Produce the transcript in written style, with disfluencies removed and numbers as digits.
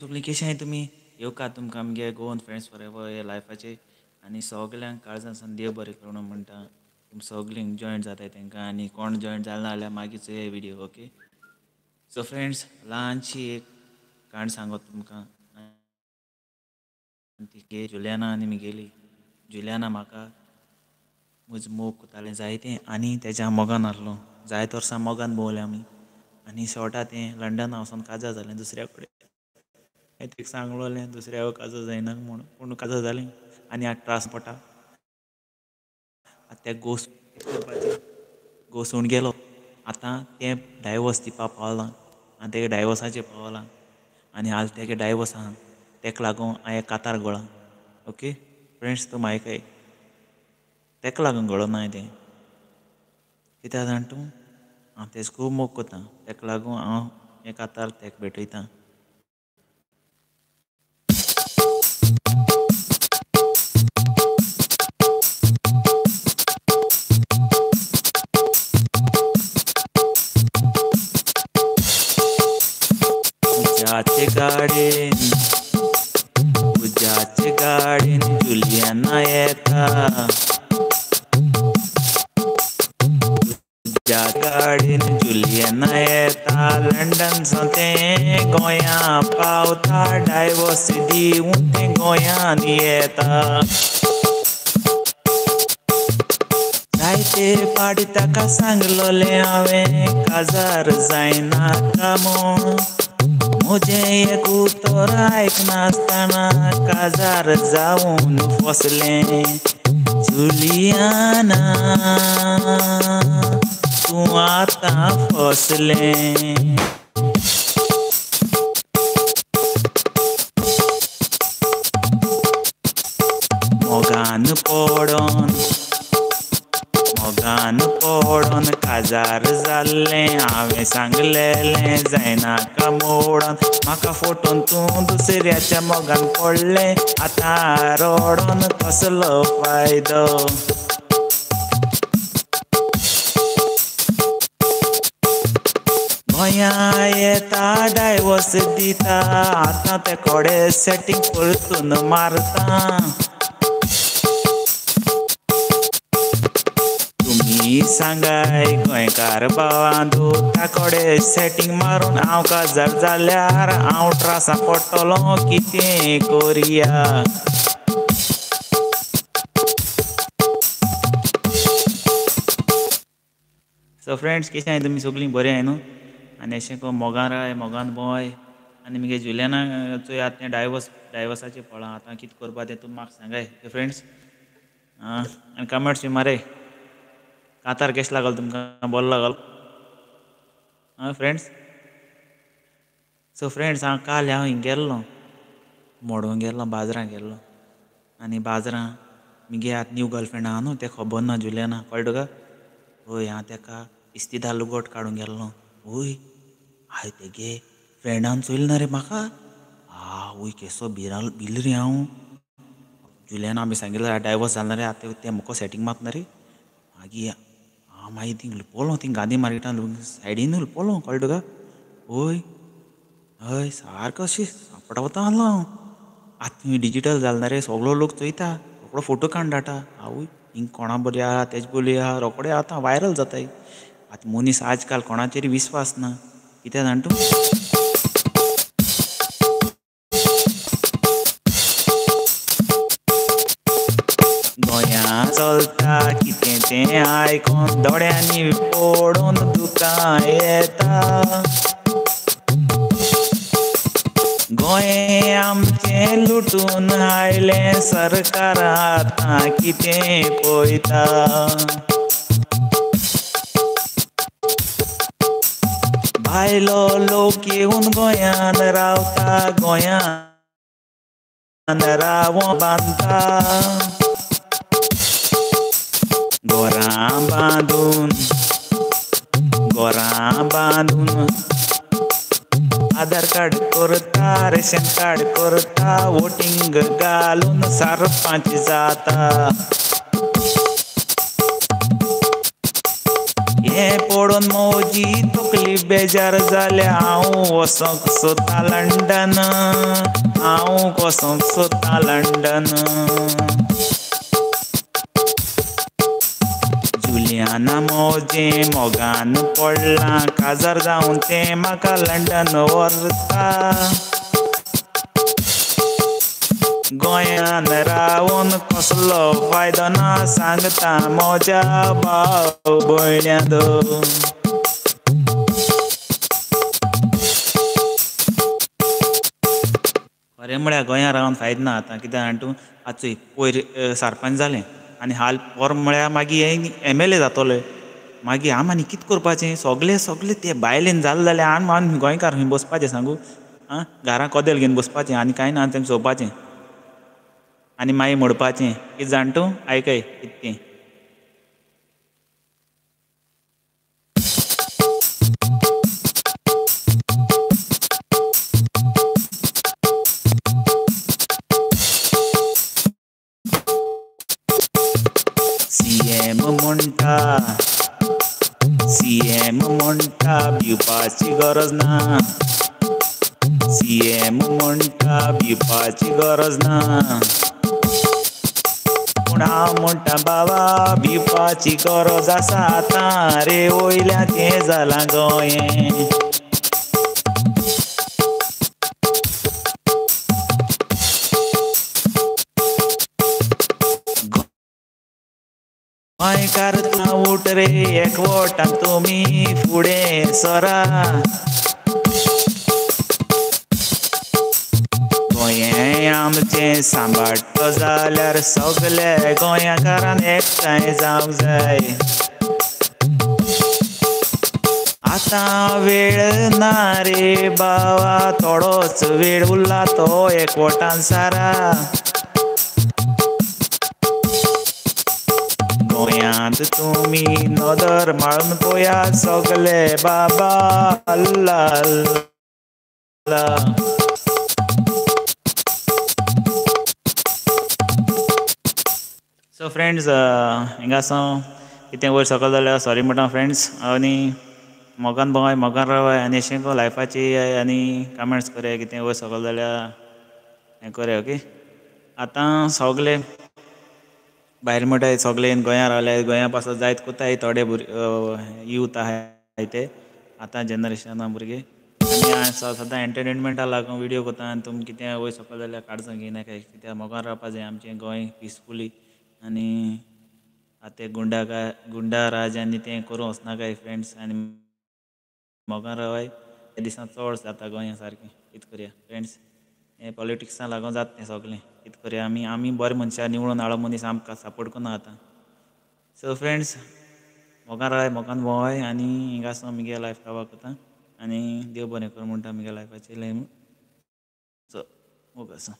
सगळीं कशी आहाय तुमी येवकार तुमकां आमगे गोवन फ्रेंड्स फॉर एवर हे लायफाचे आनी सगल्यांक काळजान देव बरें करूं म्हणटा तुम सगळींक जॉयंट जाताय तांकां आनी कोण जॉयंट जालना जाल्यार मागीरचो हे व्हिडिओ ओके. सो फ्रेंड्स ल्हानशी एक काण सांगत तुमकां ती जुलियाना आनी म्हगेली जुलियाना म्हाका म्हजो मोग कोतालें जायतें आनी तेज्या मोगान आहलो जायत वर्सां मोगान भोंवले आमी आनी शेवटा तें लंडना वचोन काजार जालें दुसऱ्या कडेन. हांवें तिका सांगलोलें दुसऱ्या काजार जायना म्हणून पूण काजार जालें आनी आतां त्रास पडटा. आतां तें घोव करपाचें घोव सूण गेलो आतां तें डायवोर्स दिवपा पावलां आनी तेगे डायवोर्साचेर पावलां आनी आज तेगे डायवोर्स आहा तेका लागून हांवें कातार घोळा. ओके फ्रेंड्स तुमी आयकय तेका लागून घडोवन हांवें तें कित्याक जाण तूं हांव तेजो खूब मोग कोतां तेका लागून हांव हें कातार तेका भेटयतां. उज्याचे गाडयेन उज्याचे गाडयेन जुलियाना येता उज्या गाडयेन जुलियाना येता लंडनसून तें गोंयां पावता डायवोर्स दिवून तें गोंयान येता. जायते फावटी ताका सांगलोलें हांवें काजार जायनाका म्हूण म्हजें एक उतर आयकनासतना काजार जावून फसलें. जुलियाना तूं आतां फसलें. मोगान पडोन काजार जाल्लें हांवें सांगलेलें जायनाका मोडोन म्हाका फटोवन तूं दुसऱ्याच्या मोगान पडलें आतां रडोन कसलो फायदो. गोंयां येता डायवोर्स दिता आतां ते कोडे सेटींग परतून मारता. तुमी सांगाय गोंयकार भावांदू ताकोडे सेटींग मारून हांव काजार जाल्यार हांव त्रासां पडटलों कितें कोरया. सो फ्रेंड्स कशें आहाय तुमी सगळीं बरें आहाय न्हू आनी अशें करून मोगान राय मोगान भोंवय आनी म्हगे जुलियाना चोय आतां तें डायवोर्साचेर पळोवं आतां कितें करपा तें तुमी म्हाका सांगाय ओके फ्रेंड्स. आनी कमेंट्स बी मारय कातार केशें लागलो तुमकां बरो लागलो फ्रेंड्स. सो फ्रेंड्स हांव काल हिंग गेल्लो मोडून गेल्लो बाजरां गेल्लो आनी बाजरां म्हगे आतां न्यू गर्लफ्रेंड आहा न्हू तें खबर ना जुलियाना कळ्ळें तुका. हय हांव तेका इस्तिदा लुगोट काडूंक गेल्लो हय हांवें तेगे फ्रेंडान चोयलें ना रे म्हाका आवय केसो भिलो रे हांव. जुलियाना आमी सांगिल्लें डायवोर्स जालें ना रे आतां तें मुको सेटींग मारता रे मागीर हांव मागीर थिंग पोलो थिंग गांधी मार्केटान सायडीन पोलो कळ्ळें तुका. हय हय सारको अशें सांपडवता आहलो हांव आतां डिजिटल जालें ना रे सगळो लोक चोयता रोकडो फोटो काडून धाडटा आवय हिंग कोणा बरी आहा तेजे बोली आहा रोकडे आतां वायरल जाताय. आतां मनीस आज काल कोणाचेर विस्वास ना कित्याक जाण तूं. गोंयां चलता कितें तें आयकोन दोळ्यांनी पडोवन दुकां येता. गोंय आमचें लुटून हाडलें सरकार आतां कितें पळयता. भायलो लोक येवन गोंयान रावता गोंयान रावों बांदता. घरां बांदून आधार कार्ड करता रेशन कार्ड करता वोटिंग घालून सरपंच जाता. हें पळोवन मौजी तकली बेजार जाल्या हांव वचोंक सोदता लंडन, हांव वचोंक सोदता लंडन. जुलियाना मौजे मोगान पडलां, काजार जावन तें म्हाका लंडन व्हरता. गोंयान रावून कसलो फायदो ना सांगता म्हज्या भाव भयण्यांदो. खरें म्हळ्यार गोंया रावन फायदो ना आतां, कित्याक जाण तूं आतां चोय पयर सरपंच जालें आनी हाल पोर म्हळ्यार मागीर MLA जातोले. मागीर आमी कितें करपाचें? सगळे ते भायलेन जालें जाल्यार आमी गोंयकार खंय बसपाचें सांगू? आं, घरां कदेल घेवन बसपाचें आनी कांय ना तें चोवपाचें आनी मागीर म्हणपाचें. कितें जाण तूं आयकय कितें तें. CM म्हणटा भिवपाची गरज ना, CM म्हणटा भिवपाची गरज ना. पूण हांव म्हणटा बाबा भिवपाची गरज आसा आतां रे, वयल्यान तें जालां गोंयें. गोंयकार उठ रे एकवटान तुमी फुडें सरा. गोंयें आमचें सांबाळटा जाल्यार सगळे गोंयकारान एकठांय जावंक जाय. आतां वेळ ना रे बावा, थोडोच वेळ उरला तो एकवटान सारा. गोंयांत तुमी नदर मारून पळयात सगळे बाबा अल्ला अल्ला. सो फ्रेंड्स, हिंगासो कितें वयर सकयल जाल्यार सॉरी म्हणटा फ्रेंड्स. आनी मोगान भोंवय मोगान रावय आनी अशें को लायफाची आनी कमेंट्स करया. कितें वयर सकयल जाल्यार हें करया. ओके, आतां सगळे भायर म्हणटाय सगळे गोंया रावल्यात, गोंया पासत जायत कोताय थोडे यूथ आहाय ते आतां जनरेशना भुरगे. आनी सदां एंटरटेनमेंटा लागून विडियो कोता आनी तुमी कितें वयर सकयल जाल्यार काडचो घेयनाकाय. कित्याक मोगान रावपा जाय आमचें गोंय पिसफुली. आनी आतां गुंडा राज आनी तें करूं वचनाकाय फ्रेंड्स. आनी मोगान रावय. ते दिसान चड जाता गोंया सारकें. कितें करया फ्रेंड्स, हें पॉलिटिक्सा लागून जाता तें सगलें. कितें करया आमी बरे मनशां निवडून हाडप मनीस आमकां सपोर्ट करना आतां. सो फ्रेंड्स, मोगान रावय मोगान भोंवय आनी हिंगासो म्हगे लायफ काबार कोता. आनी देव बरें करूं म्हणटा म्हगे लायफाचें. सो मोगासो.